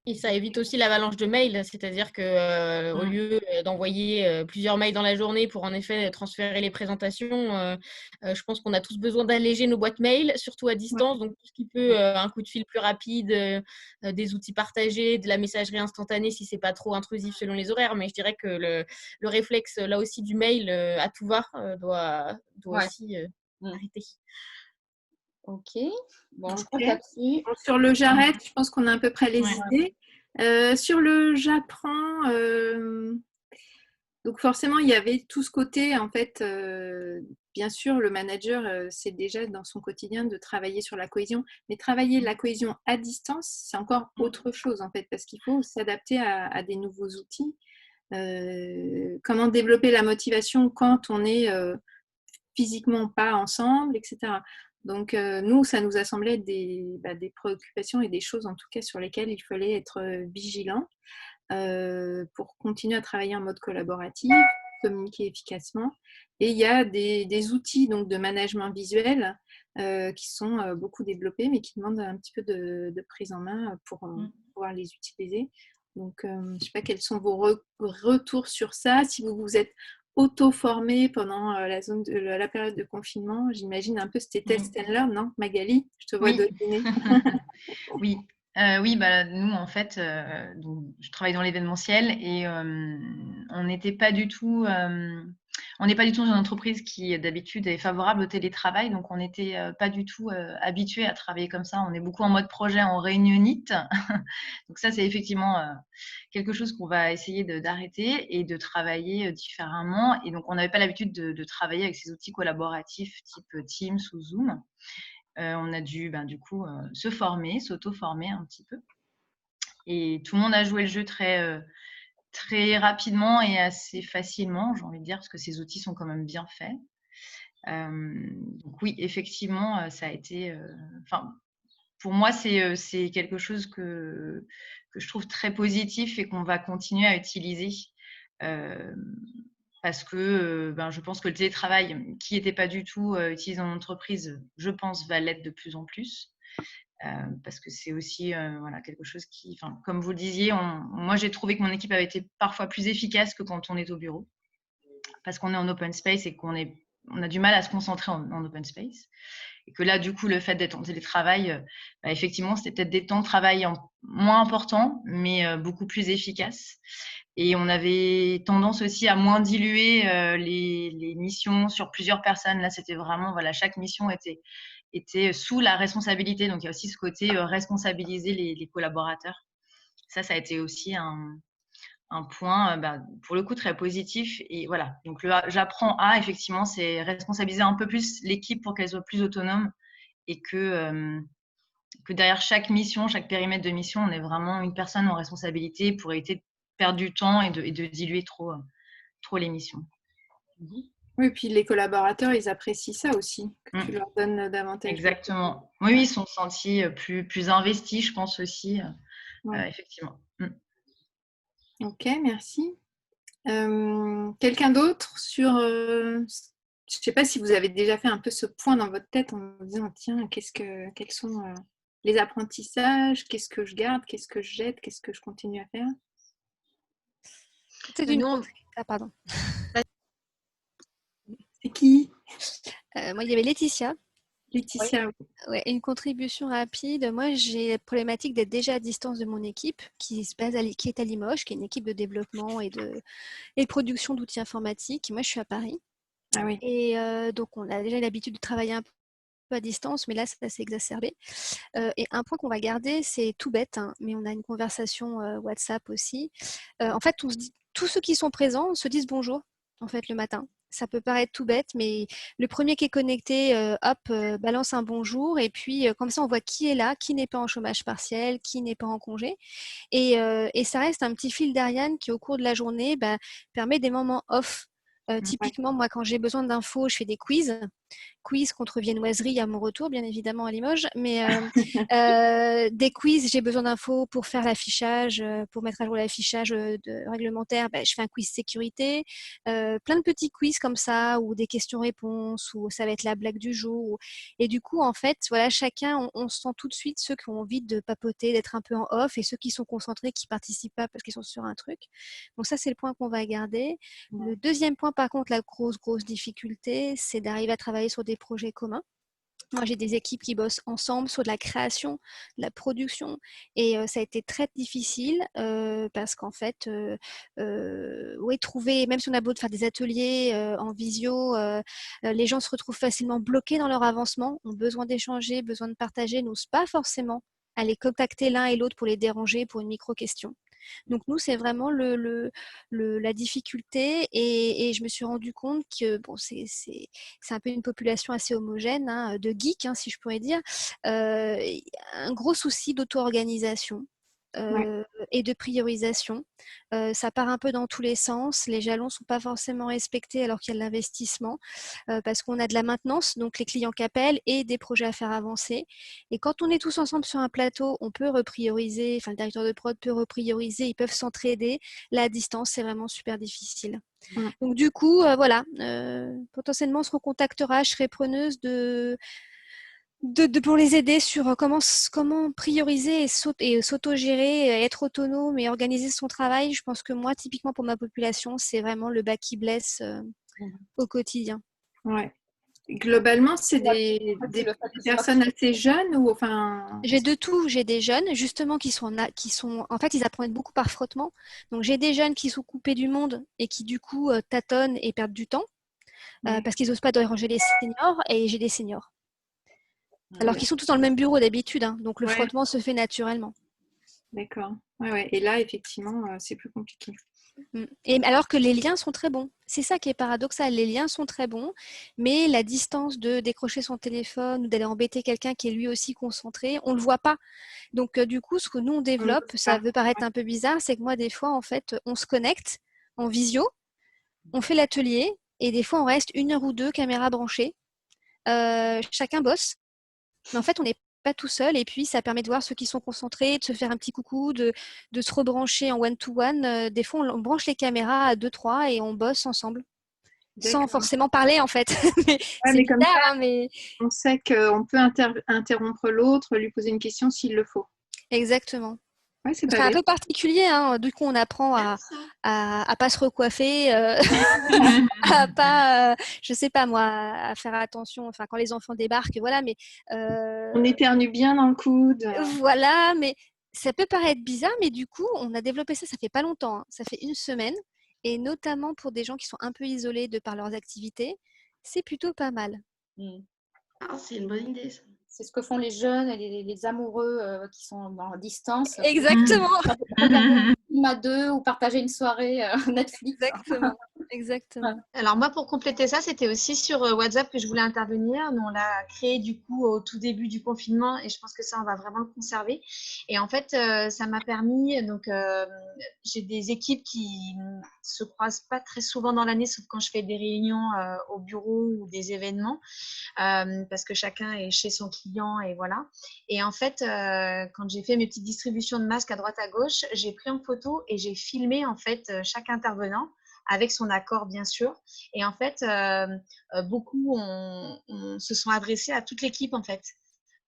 Et ça évite aussi l'avalanche de mails, c'est-à-dire que au lieu d'envoyer plusieurs mails dans la journée pour en effet transférer les présentations, je pense qu'on a tous besoin d'alléger nos boîtes mail, surtout à Ouais. distance. Donc tout ce qui peut, un coup de fil plus rapide, des outils partagés, de la messagerie instantanée si c'est pas trop intrusif selon les horaires. Mais je dirais que le réflexe là aussi du mail à tout va doit Ouais. aussi arrêter. Ok. Bon, je crois Ok. que là-dessus, Bon, sur le j'arrête, je pense qu'on a à peu près les Ouais. idées. Sur le j'apprends, donc forcément, il y avait tout ce côté, en fait, bien sûr, le manager, c'est déjà dans son quotidien de travailler sur la cohésion, mais travailler la cohésion à distance, c'est encore autre chose, en fait, parce qu'il faut s'adapter à des nouveaux outils. Comment développer la motivation quand on est physiquement pas ensemble, etc. Donc, nous, ça nous a semblé être des préoccupations et des choses, en tout cas, sur lesquelles il fallait être vigilant pour continuer à travailler en mode collaboratif, communiquer efficacement. Et il y a des outils donc, de management visuel qui sont beaucoup développés, mais qui demandent un petit peu de prise en main pour pouvoir les utiliser. Donc, je ne sais pas quels sont vos retours sur ça. Si vous vous êtes auto-formé pendant la période de confinement, j'imagine un peu c'était test and learn, non Magali? Je te vois Oui. donner. Oui. Oui, bah, nous, en fait, donc, je travaille dans l'événementiel et on n'était pas du tout, on n'est pas du tout dans une entreprise qui, d'habitude, est favorable au télétravail. Donc, on n'était pas du tout habitué à travailler comme ça. On est beaucoup en mode projet, en réunionite. Donc, ça, c'est effectivement quelque chose qu'on va essayer d'arrêter et de travailler différemment. Et donc, on n'avait pas l'habitude de travailler avec ces outils collaboratifs type Teams ou Zoom. On a dû du coup se former, s'auto-former un petit peu. Et tout le monde a joué le jeu très, très rapidement et assez facilement, j'ai envie de dire, parce que ces outils sont quand même bien faits. Donc oui, effectivement, ça a été. Enfin, pour moi, c'est quelque chose que je trouve très positif et qu'on va continuer à utiliser. Parce que je pense que le télétravail, qui n'était pas du tout utilisé en entreprise, je pense, va l'être de plus en plus. Parce que c'est aussi voilà, quelque chose qui, comme vous le disiez, moi j'ai trouvé que mon équipe avait été parfois plus efficace que quand on est au bureau, parce qu'on est en open space et qu'on a du mal à se concentrer en open space. Et que là, du coup, le fait d'être en télétravail, effectivement, c'était peut-être des temps de travail moins importants, mais beaucoup plus efficaces. Et on avait tendance aussi à moins diluer les missions sur plusieurs personnes. Là, c'était vraiment, voilà, chaque mission était sous la responsabilité. Donc, il y a aussi ce côté responsabiliser les collaborateurs. Ça a été aussi un point, pour le coup, très positif. Et voilà, donc j'apprends à, effectivement, c'est responsabiliser un peu plus l'équipe pour qu'elle soit plus autonome et que derrière chaque mission, chaque périmètre de mission, on ait vraiment une personne en responsabilité pour éviter de perdre du temps et de diluer trop les missions. Oui, puis les collaborateurs, ils apprécient ça aussi, que tu leur donnes davantage. Exactement. Oui, ils sont sentis plus investis, je pense aussi, effectivement. Ok, merci. Quelqu'un d'autre sur... je ne sais pas si vous avez déjà fait un peu ce point dans votre tête en vous disant, tiens, quels sont les apprentissages, qu'est-ce que je garde, qu'est-ce que je jette, qu'est-ce que je continue à faire? C'est une Ah, pardon. C'est qui? Moi, il y avait Laetitia. Laetitia. Ouais, une contribution rapide. Moi, j'ai la problématique d'être déjà à distance de mon équipe qui est à Limoges, qui est une équipe de développement et de production d'outils informatiques. Moi, je suis à Paris. Ah oui. Et donc, on a déjà l'habitude de travailler un peu à distance, mais là, ça s'est exacerbé. Et un point qu'on va garder, c'est tout bête, hein, mais on a une conversation WhatsApp aussi. En fait, tous ceux qui sont présents se disent bonjour, en fait, le matin. Ça peut paraître tout bête, mais le premier qui est connecté, balance un bonjour. Et puis, comme ça, on voit qui est là, qui n'est pas en chômage partiel, qui n'est pas en congé. Et ça reste un petit fil d'Ariane qui, au cours de la journée, permet des moments off Ouais. Typiquement, moi, quand j'ai besoin d'infos, je fais des quiz. Quiz contre viennoiserie à mon retour, bien évidemment, à Limoges. Mais des quiz, j'ai besoin d'infos pour faire l'affichage, pour mettre à jour l'affichage réglementaire. Je fais un quiz sécurité. Plein de petits quiz comme ça, ou des questions-réponses, ou ça va être la blague du jour. Et du coup, en fait, voilà, chacun, on sent tout de suite ceux qui ont envie de papoter, d'être un peu en off, et ceux qui sont concentrés, qui participent pas parce qu'ils sont sur un truc. Donc ça, c'est le point qu'on va garder. Le deuxième point, par contre, la grosse difficulté, c'est d'arriver à travailler sur des projets communs. Moi, j'ai des équipes qui bossent ensemble sur de la création, de la production, et ça a été très difficile parce qu'en fait, oui, trouver, même si on a beau de faire des ateliers en visio, les gens se retrouvent facilement bloqués dans leur avancement, ont besoin d'échanger, besoin de partager, n'osent pas forcément aller contacter l'un et l'autre pour les déranger pour une micro-question. Donc nous, c'est vraiment la difficulté, et je me suis rendu compte que bon, c'est un peu une population assez homogène, hein, de geeks, hein, si je pourrais dire, un gros souci d'auto-organisation. Ouais. Et de priorisation. Ça part un peu dans tous les sens. Les jalons ne sont pas forcément respectés alors qu'il y a de l'investissement parce qu'on a de la maintenance, donc les clients qui appellent, et des projets à faire avancer. Et quand on est tous ensemble sur un plateau, on peut reprioriser, enfin le directeur de prod peut reprioriser, ils peuvent s'entraider. Là, à distance, c'est vraiment super difficile. Donc du coup, voilà, potentiellement on se recontactera, je serai preneuse pour les aider sur comment prioriser et s'auto-gérer, être autonome et organiser son travail. Je pense que moi, typiquement pour ma population, c'est vraiment le bas qui blesse au quotidien. Ouais. Globalement, c'est des personnes assez jeunes ou enfin. J'ai de tout. J'ai des jeunes, justement, qui sont, en fait, ils apprennent beaucoup par frottement. Donc, j'ai des jeunes qui sont coupés du monde et qui, du coup, tâtonnent et perdent du temps parce qu'ils n'osent pas déranger les seniors, et j'ai des seniors. Alors qu'ils sont tous dans le même bureau d'habitude, hein, donc le frottement se fait naturellement. D'accord. Ouais. Et là, effectivement, c'est plus compliqué. Et alors que les liens sont très bons. C'est ça qui est paradoxal. Les liens sont très bons, mais la distance de décrocher son téléphone ou d'aller embêter quelqu'un qui est lui aussi concentré, on ne le voit pas. Donc, du coup, ce que nous, on développe, ça veut paraître un peu bizarre, c'est que moi, des fois, en fait, on se connecte en visio, on fait l'atelier, et des fois, on reste 1 heure ou 2, caméra branchée. Chacun bosse. Mais en fait, on n'est pas tout seul, et puis ça permet de voir ceux qui sont concentrés, de se faire un petit coucou, de se rebrancher en one-to-one. Des fois, on branche les caméras à 2-3 et on bosse ensemble, sans forcément parler en fait. C'est comme bizarre, ça, hein, mais on sait qu'on peut interrompre l'autre, lui poser une question s'il le faut. exactement. Ouais, c'est C'est pas un bête. peu particulier, hein. Du coup, on apprend à pas se recoiffer, à pas, je sais pas moi, à faire attention. Enfin, quand les enfants débarquent, voilà. Mais on éternue bien dans le coude. voilà, mais ça peut paraître bizarre, mais du coup, on a développé ça. Ça fait pas longtemps, hein. Ça fait 1 semaine, et notamment pour des gens qui sont un peu isolés de par leurs activités, c'est plutôt pas mal. Ah, c'est une bonne idée, ça. C'est ce que font les jeunes et les amoureux qui sont en distance. Exactement. Regarder un film à 2 ou partager une soirée Netflix. Exactement. Alors moi, pour compléter ça, c'était aussi sur WhatsApp que je voulais intervenir. Nous, on l'a créé du coup au tout début du confinement, et je pense que ça, on va vraiment le conserver. Et en fait, ça m'a permis, donc j'ai des équipes qui se croisent pas très souvent dans l'année, sauf quand je fais des réunions au bureau ou des événements, parce que chacun est chez son client et voilà. Et en fait, quand j'ai fait mes petites distributions de masques à droite à gauche, j'ai pris en photo et j'ai filmé en fait chaque intervenant, avec son accord bien sûr. Et en fait, beaucoup se sont adressés à toute l'équipe en fait.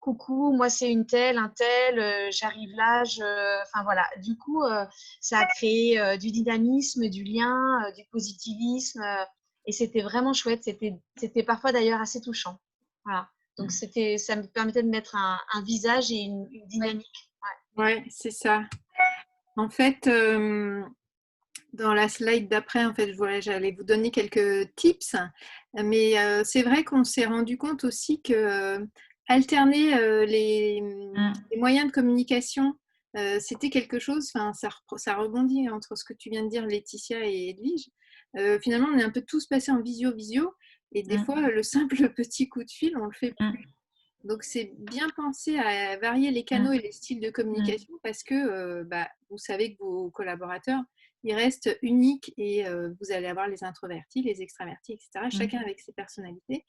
Coucou, moi c'est une telle, un tel, j'arrive là, enfin voilà. Du coup, ça a créé du dynamisme, du lien, du positivisme, et c'était vraiment chouette. C'était parfois d'ailleurs assez touchant. Voilà. Donc ça me permettait de mettre un visage et une dynamique. Ouais, c'est ça. En fait, dans la slide d'après, en fait, voilà, j'allais vous donner quelques tips, mais c'est vrai qu'on s'est rendu compte aussi que alterner les moyens de communication, c'était quelque chose, ça rebondit entre ce que tu viens de dire, Laetitia et Edwige. Finalement, on est un peu tous passés en visio, et des fois, le simple petit coup de fil, on le fait plus. Donc, c'est bien penser à varier les canaux et les styles de communication, parce que vous savez que vos collaborateurs, il reste unique et vous allez avoir les introvertis, les extravertis, etc. Chacun avec ses personnalités.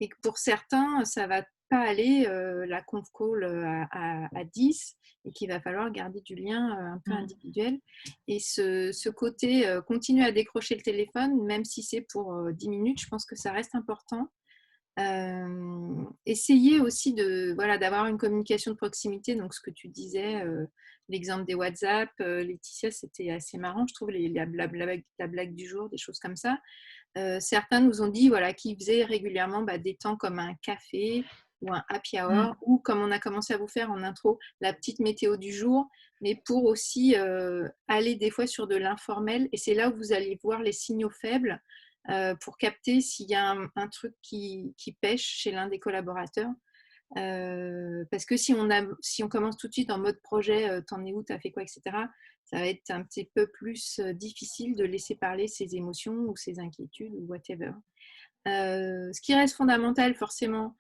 Et que pour certains, ça ne va pas aller la conf call à 10 et qu'il va falloir garder du lien un peu individuel. Et ce côté continuer à décrocher le téléphone, même si c'est pour 10 minutes, je pense que ça reste important. Essayer aussi d'avoir une communication de proximité, donc ce que tu disais, l'exemple des WhatsApp, Laetitia, c'était assez marrant, je trouve, la blague du jour, des choses comme ça. Certains nous ont dit qu'ils faisaient régulièrement des temps comme un café ou un happy hour, ou comme on a commencé à vous faire en intro, la petite météo du jour, mais pour aussi aller des fois sur de l'informel, et c'est là où vous allez voir les signaux faibles pour capter s'il y a un truc qui pêche chez l'un des collaborateurs. Parce que si on commence tout de suite en mode projet, t'en es où, t'as fait quoi, etc., ça va être un petit peu plus difficile de laisser parler ses émotions ou ses inquiétudes ou whatever. Ce qui reste fondamental forcément,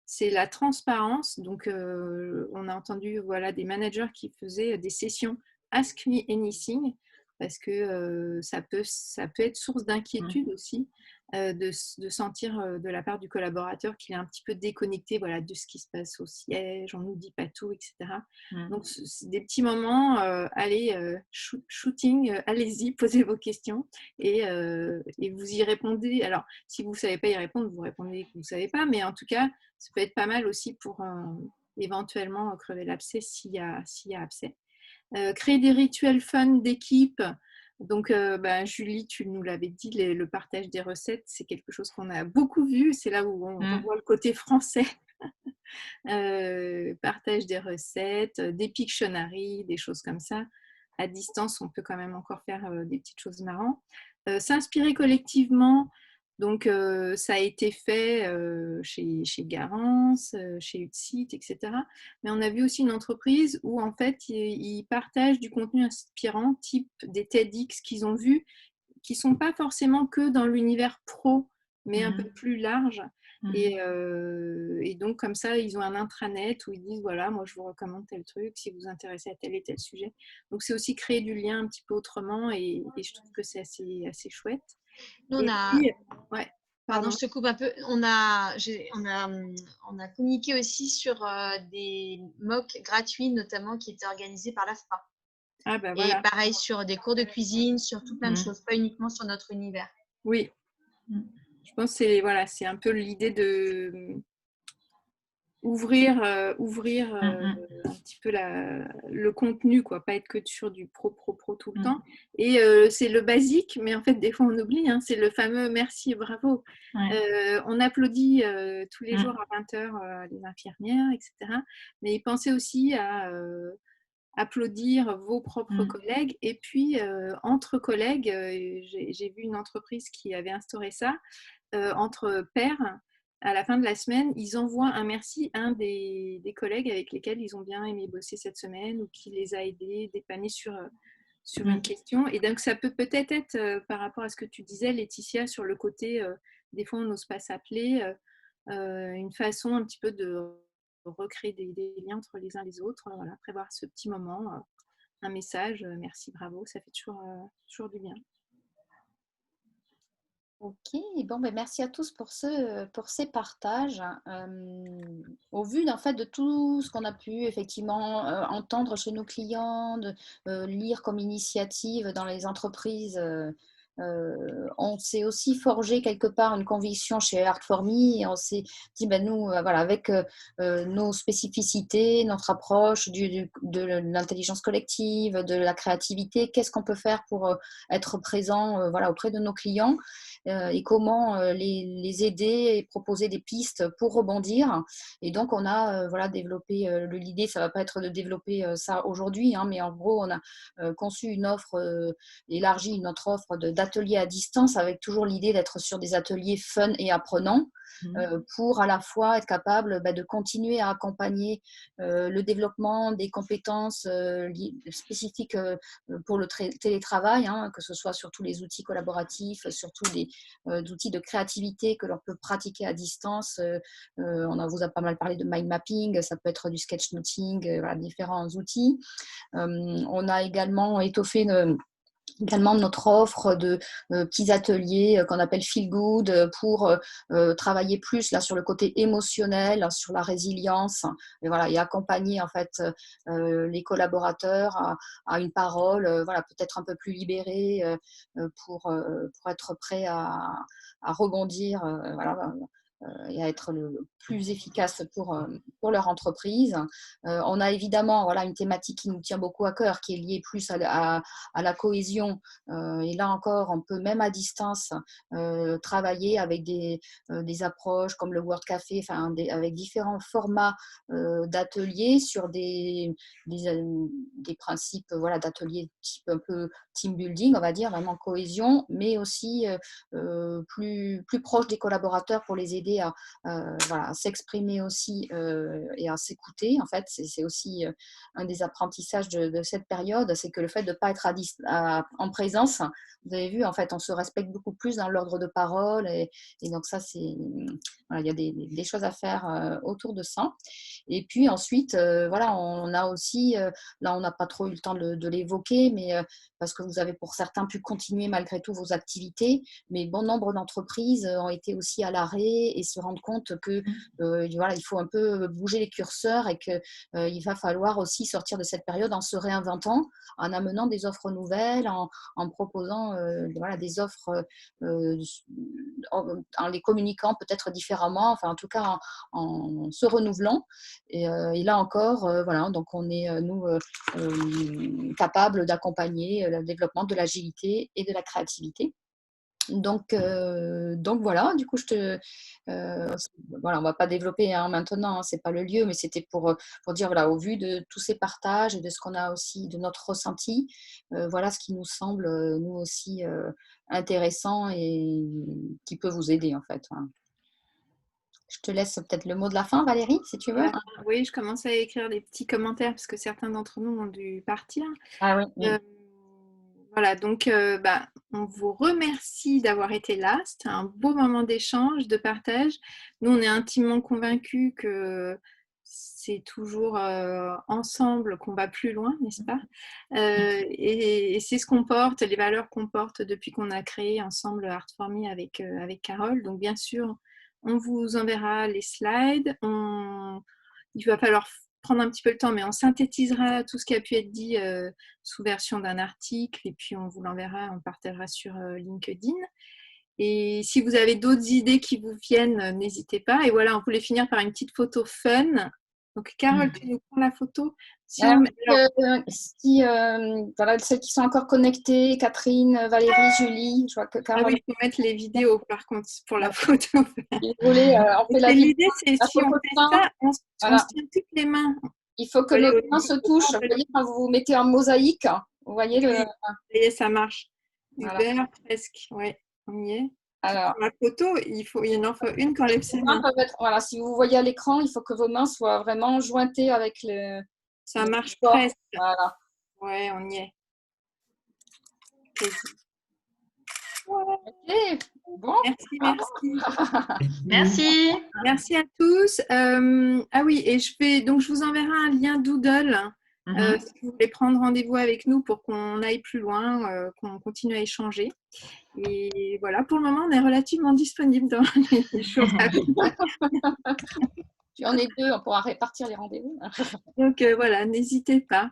c'est la transparence. Donc, on a entendu des managers qui faisaient des sessions Ask Me Anything parce que ça peut être source d'inquiétude aussi de sentir de la part du collaborateur qu'il est un petit peu déconnecté de ce qui se passe au siège, on ne nous dit pas tout, etc. Donc, c'est des petits moments, allez, shooting, allez-y, posez vos questions et vous y répondez. Alors, si vous ne savez pas y répondre, vous répondez que vous ne savez pas, mais en tout cas, ça peut être pas mal aussi pour éventuellement crever l'abcès s'il y a abcès. Créer des rituels fun d'équipe. Donc, Julie, tu nous l'avais dit, le partage des recettes, c'est quelque chose qu'on a beaucoup vu. C'est là où on voit le côté français. Partage des recettes, des Pictionary, des choses comme ça. À distance, on peut quand même encore faire des petites choses marrantes. S'inspirer collectivement. Donc, ça a été fait chez Garance, chez Utsit, etc. Mais on a vu aussi une entreprise où, en fait, ils partagent du contenu inspirant, type des TEDx qu'ils ont vus, qui ne sont pas forcément que dans l'univers pro, mais un peu plus large. Et donc, comme ça, ils ont un intranet où ils disent, voilà, moi, je vous recommande tel truc si vous vous intéressez à tel et tel sujet. Donc, c'est aussi créer du lien un petit peu autrement et je trouve que c'est assez chouette. Nous, on a... Puis, ouais, pardon, je te coupe un peu. On a communiqué aussi sur des MOOC gratuits, notamment qui étaient organisés par l'AFPA. Ah, voilà. Et pareil, sur des cours de cuisine, sur tout plein de choses, pas uniquement sur notre univers. Oui. Je pense que c'est un peu l'idée de ouvrir un petit peu le contenu, quoi, pas être que sur du pro tout le temps. Et c'est le basique, mais en fait, des fois, on oublie, c'est le fameux merci et bravo. On applaudit tous les jours à 20h les infirmières, etc. Mais pensez aussi à applaudir vos propres collègues. Et puis, entre collègues, j'ai vu une entreprise qui avait instauré ça, entre pairs. À la fin de la semaine, ils envoient un merci à un des collègues avec lesquels ils ont bien aimé bosser cette semaine ou qui les a aidés, dépannés sur une question. Et donc, ça peut-être être, par rapport à ce que tu disais, Laetitia, sur le côté, des fois, on n'ose pas s'appeler, une façon un petit peu de recréer des liens entre les uns et les autres. Prévoir ce petit moment, un message, merci, bravo, ça fait toujours du bien. Ok, bon, merci à tous pour ces partages. Au vu en fait, de tout ce qu'on a pu effectivement entendre chez nos clients, lire comme initiative dans les entreprises, on s'est aussi forgé quelque part une conviction chez Art4Me et on s'est dit, nous, avec nos spécificités, notre approche de l'intelligence collective, de la créativité, qu'est-ce qu'on peut faire pour être présent auprès de nos clients et comment les aider et proposer des pistes pour rebondir. Et donc, on a développé l'idée, ça ne va pas être de développer ça aujourd'hui, mais en gros, on a conçu une offre, élargi notre offre d'ateliers à distance avec toujours l'idée d'être sur des ateliers fun et apprenants. Pour à la fois être capable de continuer à accompagner le développement des compétences spécifiques pour le télétravail, que ce soit sur tous les outils collaboratifs, sur tous les outils de créativité que l'on peut pratiquer à distance. On vous a pas mal parlé de mind mapping, ça peut être du sketchnoting, différents outils. On a également étoffé également notre offre de petits ateliers qu'on appelle Feel Good pour travailler plus là, sur le côté émotionnel, sur la résilience et, voilà, et accompagner en fait les collaborateurs à une parole voilà, peut-être un peu plus libérée pour être prêt à rebondir voilà, et à être le plus efficace pour leur entreprise. On a évidemment voilà, une thématique qui nous tient beaucoup à cœur, qui est liée plus à la cohésion. Et là encore, on peut même à distance travailler avec des approches comme le World Café, enfin, avec différents formats d'ateliers sur des principes voilà, d'ateliers type un peu team building, on va dire, vraiment cohésion, mais aussi plus proche des collaborateurs pour les aider à s'exprimer aussi et à s'écouter. En fait, c'est aussi un des apprentissages de cette période, c'est que le fait de ne pas être en présence, vous avez vu, en fait, on se respecte beaucoup plus dans l'ordre de parole et donc ça, voilà, il y a des choses à faire autour de ça. Et puis ensuite, voilà, on a aussi, là on n'a pas trop eu le temps de l'évoquer, mais parce que vous avez pour certains pu continuer malgré tout vos activités, mais bon nombre d'entreprises ont été aussi à l'arrêt et se rendent compte que voilà, il faut un peu bouger les curseurs et qu'il va falloir aussi sortir de cette période en se réinventant, en amenant des offres nouvelles, en proposant voilà, des offres, en les communiquant peut-être différemment, enfin en tout cas en se renouvelant. Et là encore, voilà, donc on est, nous, capables d'accompagner le développement de l'agilité et de la créativité. Donc voilà, du coup, voilà, on ne va pas développer maintenant, ce n'est pas le lieu, mais c'était pour dire, voilà, au vu de tous ces partages et de ce qu'on a aussi, de notre ressenti, voilà ce qui nous semble, nous aussi, intéressant et qui peut vous aider, en fait. Voilà. Je te laisse peut-être le mot de la fin, Valérie, si tu veux. Oui, je commence à écrire des petits commentaires parce que certains d'entre nous ont dû partir. Ah oui. Voilà, donc on vous remercie d'avoir été là. C'était un beau moment d'échange, de partage. Nous, on est intimement convaincus que c'est toujours ensemble qu'on va plus loin, n'est-ce pas? Et c'est ce qu'on porte, les valeurs qu'on porte depuis qu'on a créé ensemble Art for Me avec Carole. Donc, bien sûr, on vous enverra les slides. Il va falloir prendre un petit peu le temps, mais on synthétisera tout ce qui a pu être dit sous version d'un article et puis on vous l'enverra, on partagera sur LinkedIn. Et si vous avez d'autres idées qui vous viennent, n'hésitez pas. Et voilà, on voulait finir par une petite photo fun. Donc, Carole, tu nous prends la photo. Voilà, celles qui sont encore connectées, Catherine, Valérie, Julie, je vois que Carole. Ah oui, il faut mettre les vidéos par contre pour la photo. Si vous voulez, on fait l'idée, c'est si on fait ça, on se tient toutes les mains. Il faut que nos mains se touchent. Vous voyez, quand vous vous mettez en mosaïque, vous voyez le. Et ça marche. Voilà. Vert, presque. Ouais, on y est. Alors, pour la photo, il en faut une qui enlève ses mains. Voilà, si vous voyez à l'écran, il faut que vos mains soient vraiment jointées avec le. Ça marche presque. Voilà. Ouais, on y est. Ok. Bon. Merci. Merci à tous. Ah oui, et je vous enverrai un lien Doodle si vous voulez prendre rendez-vous avec nous pour qu'on aille plus loin, qu'on continue à échanger. Et voilà, pour le moment, on est relativement disponible dans les jours à venir. Tu en es deux, on pourra répartir les rendez-vous. Donc voilà, n'hésitez pas.